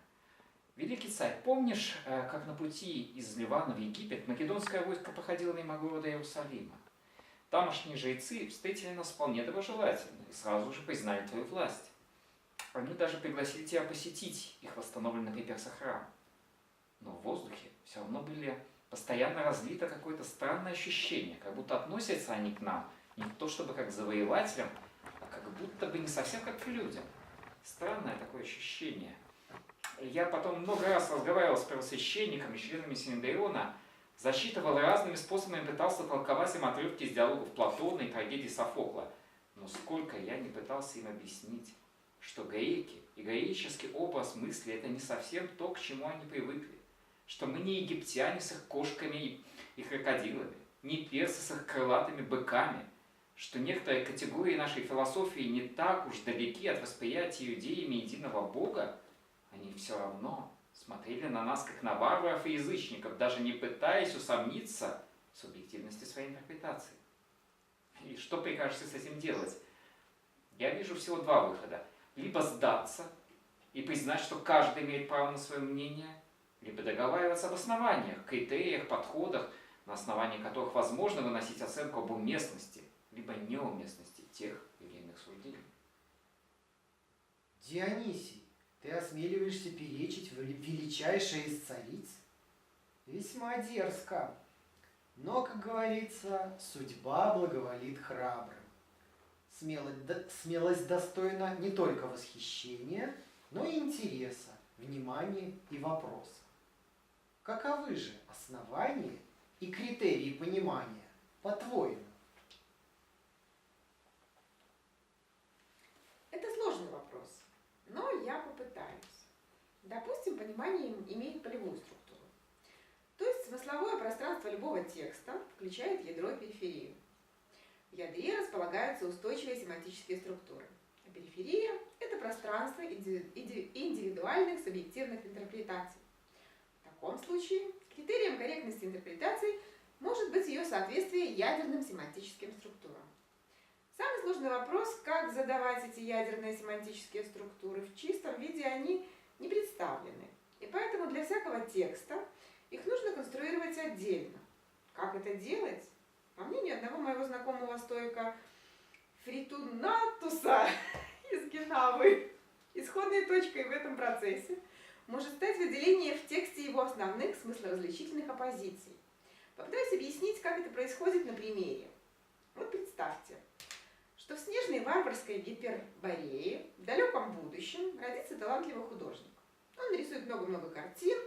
Великий царь, помнишь, как на пути из Ливана в Египет македонское войско проходило мимо города Иерусалима? Тамошние жрецы встретили нас вполне доброжелательно и сразу же признали твою власть. Они даже пригласили тебя посетить их восстановленный при Персах храм. Но в воздухе все равно были постоянно разлито какое-то странное ощущение, как будто относятся они к нам Не то чтобы как завоевателям, а как будто бы не совсем как к людям. Странное такое ощущение. Я потом много раз разговаривал с первосвященниками, членами Синедриона, засчитывал разными способами, пытался толковать им отрывки из диалогов Платона и трагедии Софокла. Но сколько я не пытался им объяснить, что греки и греческий образ мысли – это не совсем то, к чему они привыкли. Что мы не египтяне с их кошками и крокодилами, не персы с их крылатыми быками, что некоторые категории нашей философии не так уж далеки от восприятия иудеями единого Бога, они все равно смотрели на нас как на варваров и язычников, даже не пытаясь усомниться в субъективности своей интерпретации. И что прикажете с этим делать? Я вижу всего два выхода. Либо сдаться и признать, что каждый имеет право на свое мнение, либо договариваться об основаниях, критериях, подходах, на основании которых возможно выносить оценку об уместности, либо неуместности тех или иных суждений. Дионисий, ты осмеливаешься перечить величайшей из цариц? Весьма дерзко. Но, как говорится, судьба благоволит храбрым. Смелость достойна не только восхищения, но и интереса, внимания и вопроса. Каковы же основания и критерии понимания, по-твоему? Это сложный вопрос, но я попытаюсь. Допустим, понимание имеет полевую структуру. То есть смысловое пространство любого текста включает ядро и периферию. В ядре располагаются устойчивые семантические структуры. А периферия – это пространство индивидуальных субъективных интерпретаций. В таком случае критерием корректности интерпретации может быть ее соответствие ядерным семантическим структурам. Самый сложный вопрос, как задавать эти ядерные семантические структуры. В чистом виде они не представлены. И поэтому для всякого текста их нужно конструировать отдельно. Как это делать? По мнению одного моего знакомого стоика Фритунатуса из Генавы, исходной точкой в этом процессе может стать выделение в тексте его основных смыслоразличительных оппозиций. Попытаюсь объяснить, как это происходит на примере. Вот представьте, что в снежной варварской Гиперборее в далеком будущем родится талантливый художник. Он нарисует много-много картин,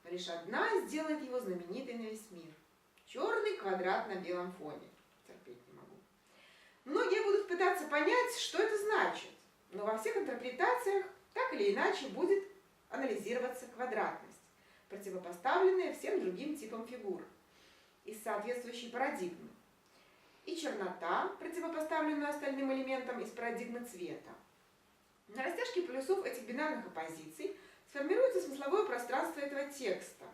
но лишь одна сделает его знаменитой на весь мир. Черный квадрат на белом фоне. Терпеть не могу. Многие будут пытаться понять, что это значит, но во всех интерпретациях так или иначе будет анализироваться квадратность, противопоставленная всем другим типам фигур из соответствующей парадигмы, и чернота, противопоставленная остальным элементам из парадигмы цвета. На растяжке полюсов этих бинарных оппозиций сформируется смысловое пространство этого текста,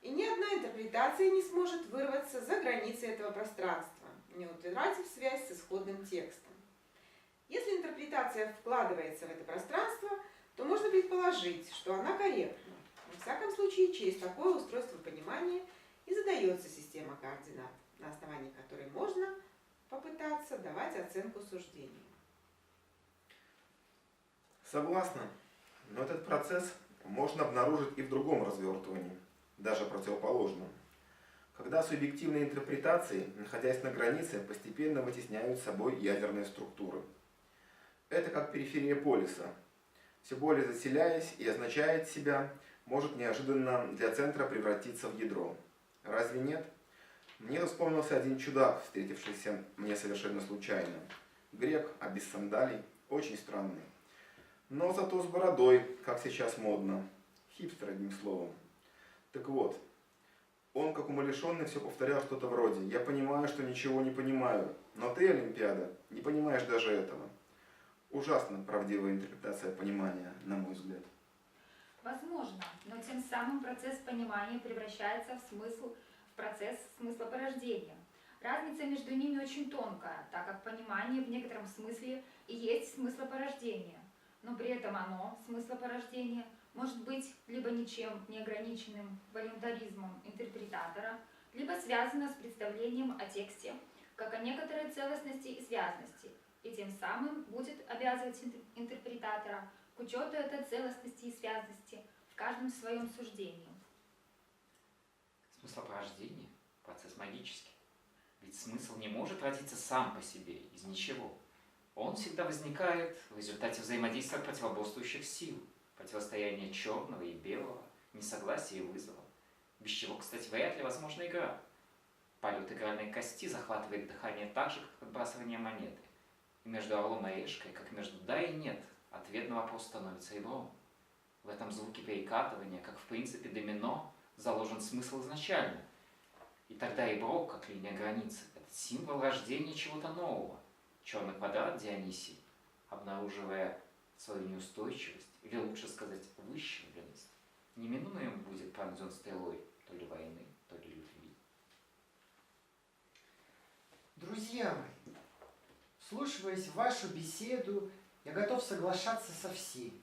и ни одна интерпретация не сможет вырваться за границы этого пространства, не утратив связь с исходным текстом. Если интерпретация вкладывается в это пространство, то можно предположить, что она корректна. Во всяком случае, через такое устройство понимания и задается система координат, на основании которой можно попытаться давать оценку суждению. Согласна, но этот процесс можно обнаружить и в другом развертывании, даже противоположном. Когда субъективные интерпретации, находясь на границе, постепенно вытесняют собой ядерные структуры. Это как периферия полиса. Все более заселяясь и означает себя, может неожиданно для центра превратиться в ядро. Разве нет? Мне вспомнился один чудак, встретившийся мне совершенно случайно. Грек, а без сандалий, очень странный. Но зато с бородой, как сейчас модно. Хипстер, одним словом. Так вот, он, как умалишенный, все повторял что-то вроде: «Я понимаю, что ничего не понимаю, но ты, Олимпиада, не понимаешь даже этого». Ужасно правдивая интерпретация понимания, на мой взгляд. Возможно, но тем самым процесс понимания превращается в процесс смыслопорождения. Разница между ними очень тонкая, так как понимание в некотором смысле и есть смыслопорождение, но при этом оно, смыслопорождение, может быть либо ничем не ограниченным волюнтаризмом интерпретатора, либо связано с представлением о тексте как о некоторой целостности и связности, и тем самым будет обязывать интерпретатора к учету этой целостности и связности в каждом своем суждении. Смыслопорождение – процесс магический. Ведь смысл не может родиться сам по себе, из ничего. Он всегда возникает в результате взаимодействия противоборствующих сил, противостояния черного и белого, несогласия и вызова, без чего, кстати, вряд ли возможна игра. Полет игральной кости захватывает дыхание так же, как отбрасывание монеты. И между орлом и решкой, как между «да» и «нет», ответ на вопрос становится ребром. В этом звуке перекатывания, как в принципе домино, заложен смысл изначально. И тогда ребро, как линия границы, это символ рождения чего-то нового. Черный квадрат Дионисий, обнаруживая свою неустойчивость, или лучше сказать, выщербленность, неминуемо будет пронзен стрелой то ли войны, то ли любви. Друзья мои, вслушиваясь в вашу беседу, я готов соглашаться со всеми,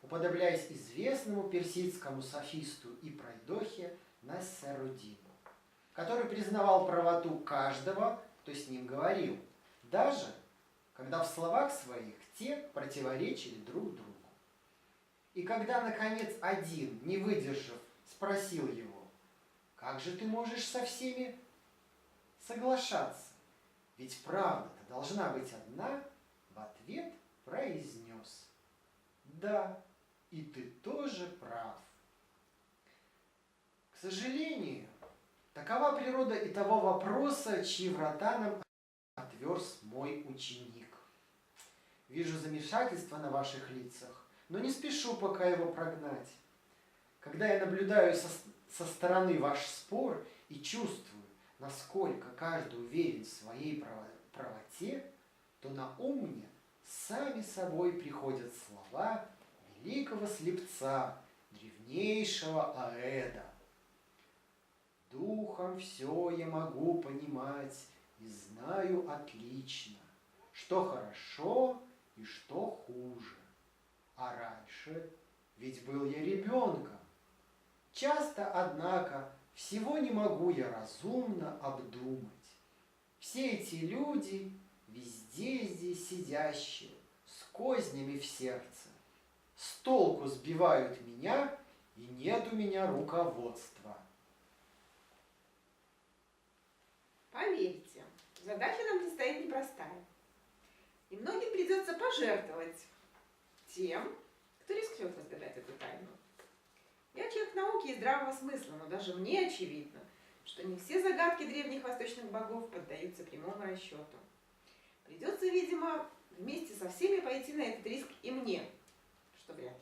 уподобляясь известному персидскому софисту и пройдохе Нассеруддину, который признавал правоту каждого, кто с ним говорил, даже когда в словах своих те противоречили друг другу. И когда, наконец, один, не выдержав, спросил его: «Как же ты можешь со всеми соглашаться? Ведь правда-то должна быть одна», в ответ произнес: «Да, и ты тоже прав». К сожалению, такова природа и того вопроса, чьи врата нам отверз мой ученик. Вижу замешательство на ваших лицах, но не спешу пока его прогнать. Когда я наблюдаю со стороны ваш спор и чувствую, насколько каждый уверен в своей правоте, то на ум мне сами собой приходят слова великого слепца, древнейшего Аэда. «Духом все я могу понимать и знаю отлично, что хорошо и что хуже. А раньше ведь был я ребенком. Часто, однако, всего не могу я разумно обдумать. Все эти люди, везде здесь сидящие, с кознями в сердце, с толку сбивают меня, и нет у меня руководства». Поверьте, задача нам предстоит непростая. И многим придется пожертвовать тем, кто рискнет разгадать эту тайну. Я человек науки и здравого смысла, но даже мне очевидно, что не все загадки древних восточных богов поддаются прямому расчету. Придется, видимо, вместе со всеми пойти на этот риск и мне, что вряд ли.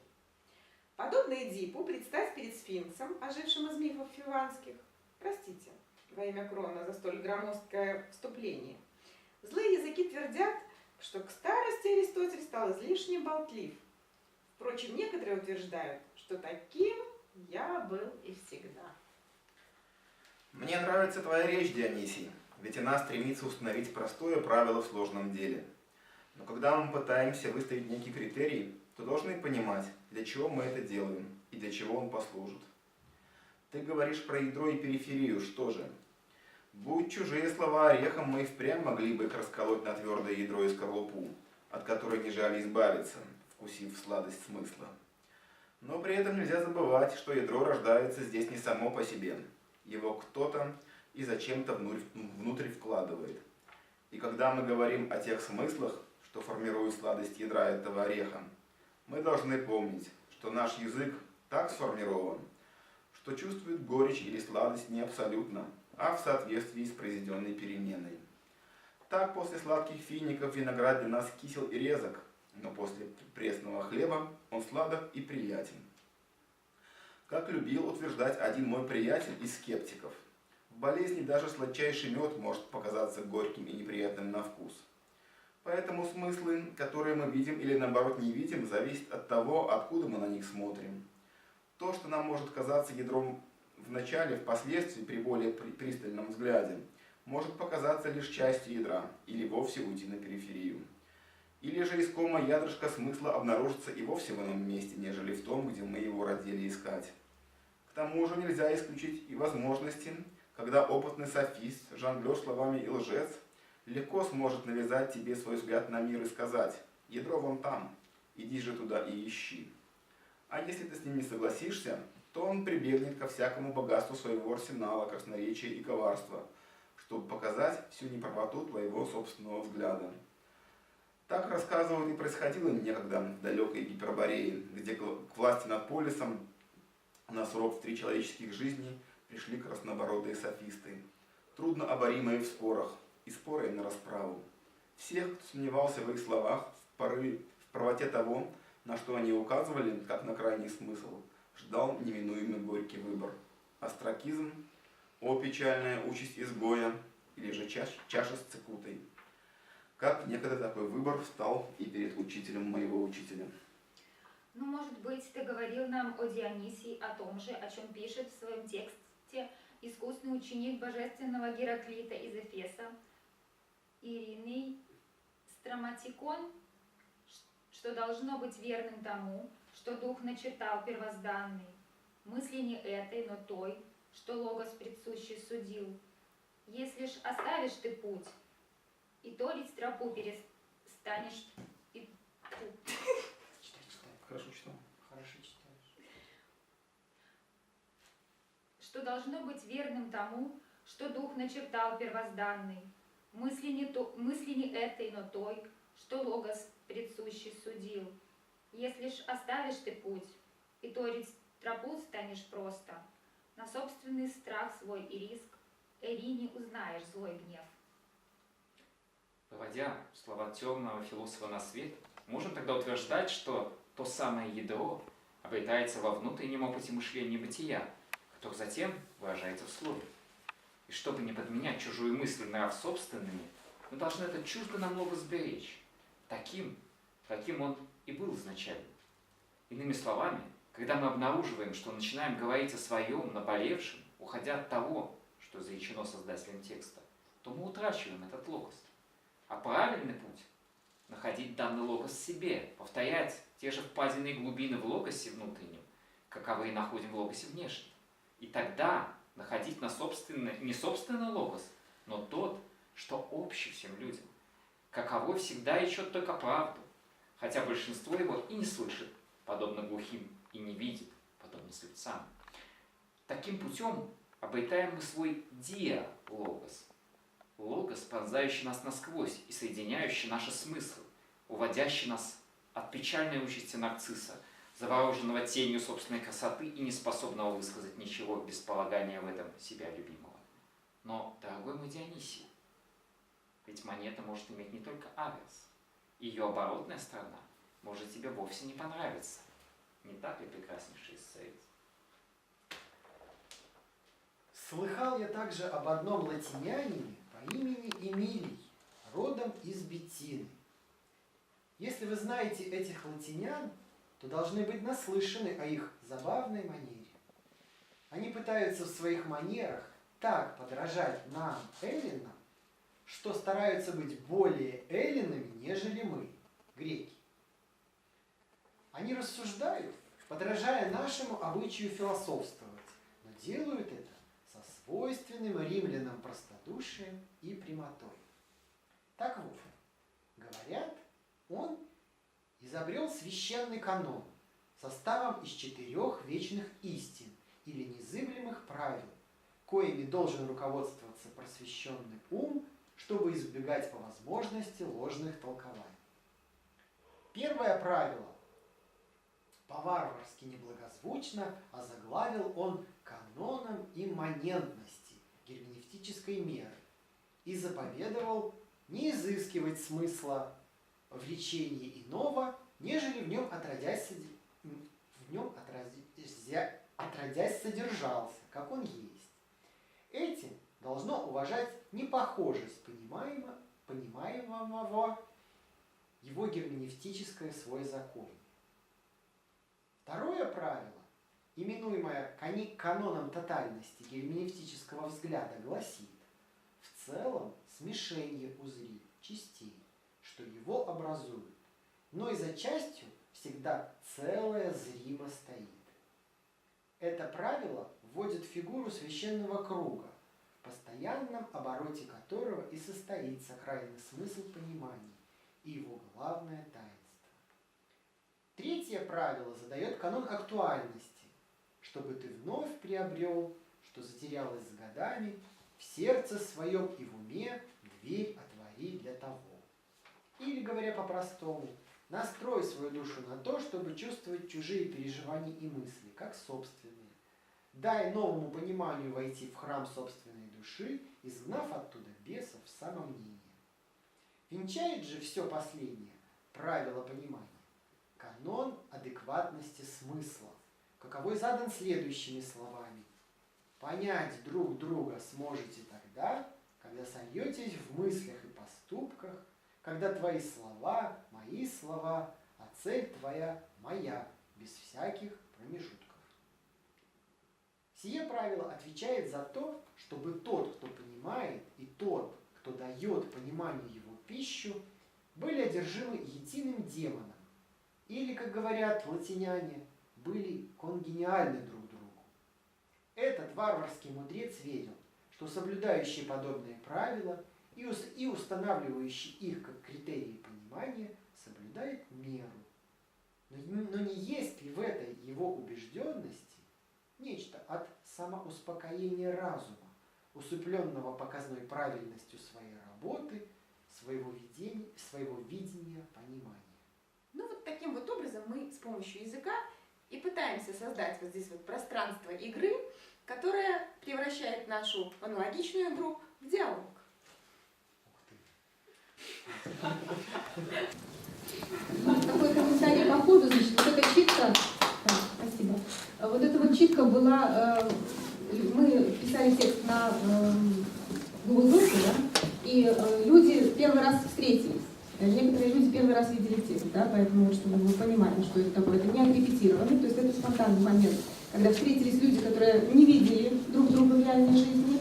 Подобно Эдипу предстать перед сфинксом, ожившим из мифов фиванских, простите, во имя Крона за столь громоздкое вступление. Злые языки твердят, что к старости Аристотель стал излишне болтлив. Впрочем, некоторые утверждают, что таким я был и всегда. Мне нравится твоя речь, Дионисий, ведь она стремится установить простое правило в сложном деле. Но когда мы пытаемся выставить некий критерий, то должны понимать, для чего мы это делаем и для чего он послужит. Ты говоришь про ядро и периферию, что же? Будь чужие слова орехом, мы и впрямь могли бы их расколоть на твердое ядро и скорлупу, от которой не жаль избавиться, вкусив сладость смысла. Но при этом нельзя забывать, что ядро рождается здесь не само по себе. Его кто-то и зачем-то внутрь вкладывает. И когда мы говорим о тех смыслах, что формируют сладость ядра этого ореха, мы должны помнить, что наш язык так сформирован, что чувствует горечь или сладость не абсолютно, а в соответствии с произведенной переменной. Так после сладких фиников виноград для нас кисел и резок, но после пресного хлеба он сладок и приятен. Как любил утверждать один мой приятель из скептиков, в болезни даже сладчайший мед может показаться горьким и неприятным на вкус. Поэтому смыслы, которые мы видим или наоборот не видим, зависят от того, откуда мы на них смотрим. То, что нам может казаться ядром в начале, впоследствии, при более пристальном взгляде, может показаться лишь частью ядра или вовсе уйти на периферию. Или же искомое ядрышко смысла обнаружится и вовсе в ином месте, нежели в том, где мы его родили искать. К тому же нельзя исключить и возможности, когда опытный софист, жонглер словами и лжец, легко сможет навязать тебе свой взгляд на мир и сказать: «Ядро вон там, иди же туда и ищи». А если ты с ним не согласишься, то он прибегнет ко всякому богатству своего арсенала, красноречия и коварства, чтобы показать всю неправоту твоего собственного взгляда. Так, рассказывают, и происходило некогда в далекой Гипербореи, где к власти над полисом на срок в 3 человеческих жизни пришли краснобородые софисты, трудно оборимые в спорах, и споры на расправу. Всех, кто сомневался в их словах, в правоте того, на что они указывали, как на крайний смысл, ждал неминуемый горький выбор. Остракизм, о печальная участь изгоя, или же чаша с цикутой. Как некогда такой выбор встал и перед учителем моего учителя. Ну, может быть, ты говорил нам о Дионисии, о том же, о чем пишет в своем тексте искусный ученик божественного Гераклита из Эфеса, Ириней Страматикон, что должно быть верным тому, что Дух начертал первозданный, мысли не этой, но той, что Логос предсущий судил. Если ж оставишь ты путь, и торить тропу перестанешь, и... Хорошо читал. Хорошо читаешь. Что должно быть верным тому, что Дух начертал первозданный, мысли не этой, но той, что Логос предсущий судил. Если ж оставишь ты путь, и торить тропу станешь просто, на собственный страх свой и риск, Эрине узнаешь злой гнев. Выводя слова темного философа на свет, можем тогда утверждать, что то самое ядро обретается во внутреннем опыте мышления бытия, который затем выражается в слове. И чтобы не подменять чужую мысль нрав собственными, мы должны этот чуждый нам логос беречь, таким, каким он и был изначально. Иными словами, когда мы обнаруживаем, что начинаем говорить о своем, наболевшем, уходя от того, что изречено создателем текста, то мы утрачиваем этот логос. А правильный путь – находить данный логос в себе, повторять те же впадины и глубины в логосе внутреннем, каковые находим в логосе внешнем. И тогда находить не собственный логос, но тот, что общий всем людям, каковой всегда ищет только правду, хотя большинство его и не слышит, подобно глухим, и не видит, подобно слепцам. Таким путем обретаем мы свой диалогос, логос, пронзающий нас насквозь и соединяющий наши смыслы, уводящий нас от печальной участи нарцисса, завороженного тенью собственной красоты и неспособного высказать ничего без полагания в этом себя любимого. Но, дорогой мой Дионисий, ведь монета может иметь не только аверс. Ее оборотная сторона может тебе вовсе не понравиться. Не так ли, прекраснейший исцелитель? Слыхал я также об одном латинянине по имени Эмилий, родом из Беттины. Если вы знаете этих латинян, то должны быть наслышаны о их забавной манере. Они пытаются в своих манерах так подражать нам, эллинам, что стараются быть более эллинами, нежели мы, греки. Они рассуждают, подражая нашему обычаю философствовать, но делают это со свойственным римлянам простодушием и прямотой. Так вот, говорят, он изобрел священный канон составом из 4 вечных истин или незыблемых правил, коими должен руководствоваться просвещенный ум, чтобы избегать по возможности ложных толкований. Первое правило по-варварски неблагозвучно озаглавил он каноном имманентности, герменевтической меры, и заповедовал не изыскивать смысла в речении иного, нежели в нем отродясь содержался, как он есть. Этим должно уважать непохожесть понимаемого его герменевтическое своезаконие. Второе правило, именуемое каноном тотальности герменевтического взгляда, гласит: в целом смешение узри частей, что его образует, но и за частью всегда целое зримо стоит. Это правило вводит фигуру священного круга, в постоянном обороте которого и состоит сакральный смысл понимания и его главное таинство. Третье правило задает канон актуальности, чтобы ты вновь приобрел, что затерялось с годами, В сердце своем и в уме дверь отвори для того. Или, говоря по-простому, настрой свою душу на то, чтобы чувствовать чужие переживания и мысли, как собственные. Дай новому пониманию войти в храм собственной души, изгнав оттуда бесов самомнения. Венчает же все последнее правило понимания, канон адекватности смысла, каковой задан следующими словами. Понять друг друга сможете тогда, когда сольетесь в мыслях и поступках, когда твои слова, мои слова, а цель твоя моя, без всяких промежутков. Сие правило отвечает за то, чтобы тот, кто понимает, и тот, кто дает пониманию его пищу, были одержимы единым демоном, или, как говорят латиняне, были конгениальны друг другу. Этот варварский мудрец верил, что соблюдающие подобные правила и устанавливающий их как критерии понимания соблюдает меру. Но не есть ли в этой его убежденности нечто от самоуспокоения разума, усыпленного показной правильностью своей работы, своего видения, понимания? Ну вот таким вот образом мы с помощью языка и пытаемся создать вот здесь вот пространство игры, которое превращает нашу аналогичную игру в диалог. Такой комментарий по ходу, значит, вот эта читка, спасибо. Вот эта вот читка была, мы писали текст на Google Docs, да, и люди первый раз встретились. Некоторые люди первый раз видели текст, да, поэтому, чтобы вы понимали, что это такое, это не отрепетированный, то есть это спонтанный момент, когда встретились люди, которые не видели друг друга в реальной жизни,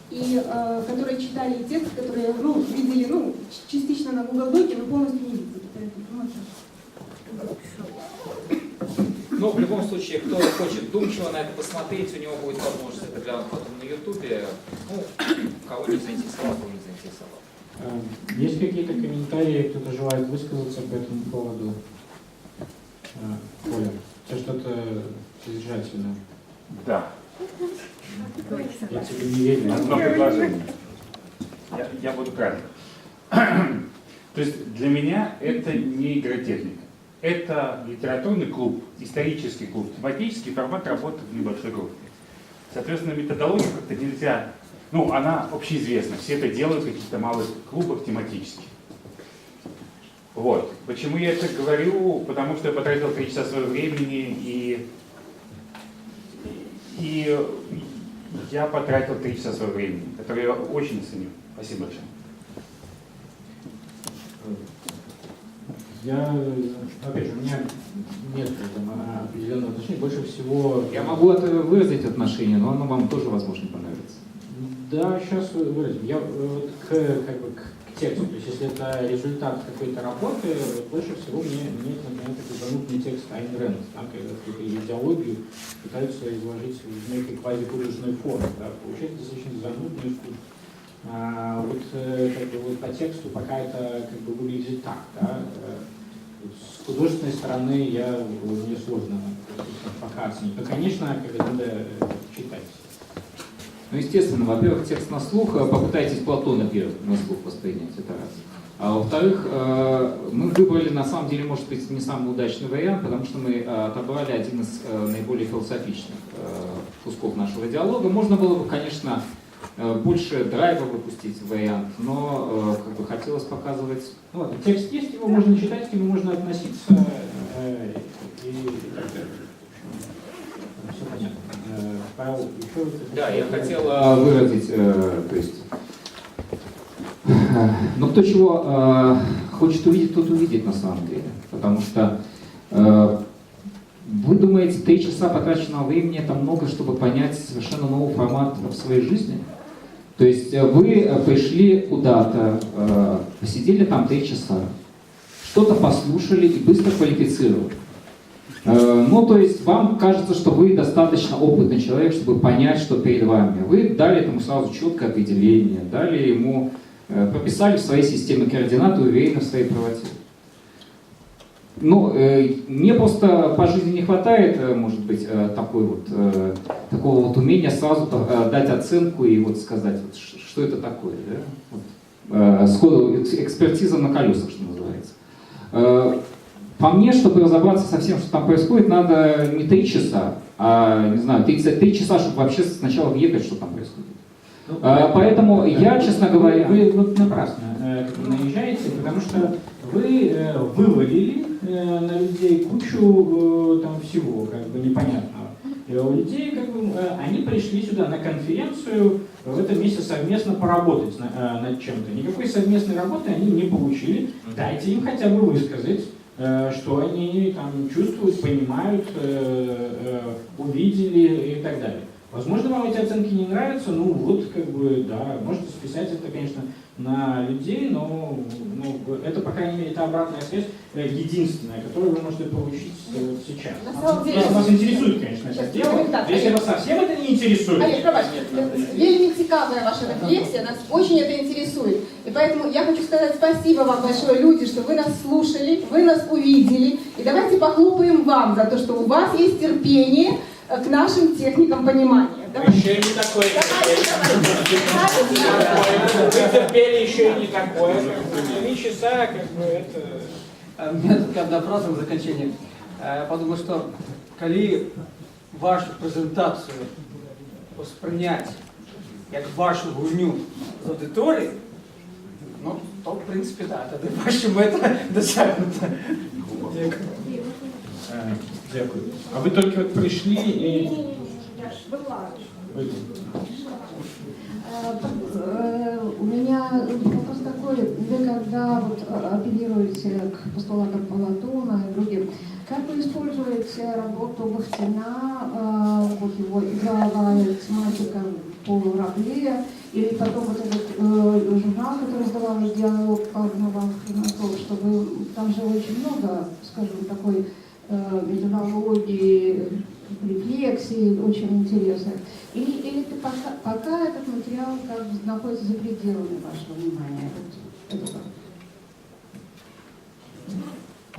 и которые читали текст, которые видели частично на Google Доке, но полностью не видели. Ну, в любом случае, кто хочет вдумчиво на это посмотреть, у него будет возможность это глянуть потом на Ютубе. Ну, кого не заинтересовало, кого не заинтересовало. Есть какие-то комментарии, кто-то желает высказаться по этому поводу? Оля, у тебя что-то содержательное? Да. Я тебе не верю. Одно предложение. Я буду краток. То есть для меня это не игротехника. Это литературный клуб, исторический клуб, тематический формат работы в небольшой группе. Соответственно, методология как-то нельзя... она общеизвестна. Все это делают в каких-то малых клубах тематических. Вот. Почему я это говорю? Потому что я потратил 3 часа своего времени, и я потратил 3 часа своего времени, которое я очень ценю. Спасибо большое. Опять же, у меня нет определенного отношения. Больше всего... Я могу выразить отношение, но оно вам тоже, возможно, понравится. Да, сейчас выразим. Я к тексту. То есть, если это результат какой-то работы, больше всего мне например, такой занудный текст Айн Рэнд, когда какую-то идеологию пытаются изложить в некой квазихудожественной форме. Да, получается достаточно занудно и скучно. Вот по тексту пока это выглядит так. Да? С художественной стороны мне сложно пока оценить. Но, конечно, надо читать. Ну, естественно, во-первых, текст на слух, попытайтесь Платона первым на слух воспринять, это раз. А во-вторых, мы выбрали, на самом деле, может быть, не самый удачный вариант, потому что мы отобрали один из наиболее философичных кусков нашего диалога. Можно было бы, конечно, больше драйва выпустить в вариант, но хотелось показывать... Текст есть, его можно читать, к нему можно относиться и так далее. Все понятно. Павел, еще... Да, я хотел выразить, то есть... Но кто чего хочет увидеть, тот увидит на самом деле. Потому что вы думаете, 3 часа потраченного времени это много, чтобы понять совершенно новый формат в своей жизни? То есть вы пришли куда-то, посидели там 3 часа, что-то послушали и быстро квалифицировали. То есть вам кажется, что вы достаточно опытный человек, чтобы понять, что перед вами. Вы дали этому сразу четкое определение, дали ему, прописали в своей системе координат и уверены в своей правоте. Ну, мне просто по жизни не хватает, может быть, такого вот умения сразу дать оценку и вот сказать, вот, что это такое. Да? Вот, сходу экспертиза на колесах, что называется. По мне, чтобы разобраться со всем, что там происходит, надо не 3 часа, а, не знаю, 3 часа, чтобы вообще сначала въехать, что там происходит. Поэтому я, честно говоря... Вы вот напрасно наезжаете, потому что вы вывалили на людей кучу там всего, как бы непонятного. И у людей, как бы, они пришли сюда на конференцию в этом месяце совместно поработать над чем-то. Никакой совместной работы они не получили. Дайте им хотя бы высказать, что они там чувствуют, понимают, увидели и так далее. Возможно, вам эти оценки не нравятся, ну вот, как бы, да, можете списать это, конечно, на людей, но это, по крайней мере, та обратная связь единственная, которую вы можете получить сейчас. На самом деле, если вас интересует, конечно, это дело. Если вас совсем это не интересует... Олег, вельми цікавая ваша рефлексия, нас очень это интересует. И поэтому я хочу сказать спасибо вам большое, люди, что вы нас слушали, вы нас увидели. И давайте похлопаем вам за то, что у вас есть терпение к нашим техникам понимания. Еще и не такое. Вы терпели еще и не такое. 3 часа, как бы, это... У меня тут одна фраза в заканчении. Я подумал, что коли вашу презентацию воспринять как вашу гульню з аудиторії, ну, то, в принципі, так, тоді ваша мета досягнута. Дякую. А вы только вот пришли и... У меня вопрос такой, вы когда вот апеллируете к постулатам Платона и другим, как вы используете работу Бахтина, вот его игровая тематика по Рабле, или потом вот этот журнал, который издавал диалог Павлова, чтобы там же очень много, скажем, такой методологии, рефлексии, очень интересно. Или пока этот материал как бы находится за пределами вашего внимания?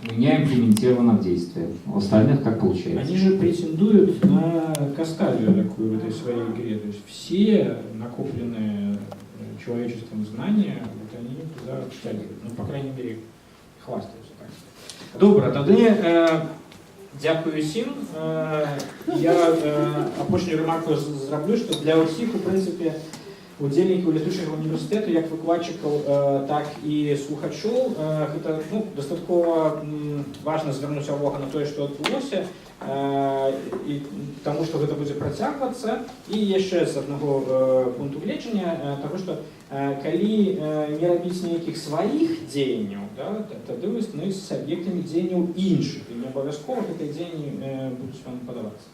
У меня имплементировано в действие. У остальных как получается? Они же претендуют на касталью такую в этой своей игре. То есть все накопленные человечеством знания, вот они туда втягивают. Ну, по крайней мере, хвастаются так. Добре, тоді дякую всім. Я апошню ремарку зроблю, що для усіх, у принципі, удзельніків літучого університету, як викладчиків, так і слухачів, це достатково важливо звернути увагу на те, що відбулося, і тому, що це буде працягватися. І ще з одного пункту гледжання, того, що коли не робити ніяких своїх дзеянняў, да, тоді ви становитесь об'єктами дзеянняў інших, і не обов'язково ці дзеянні будуть вам подаватися.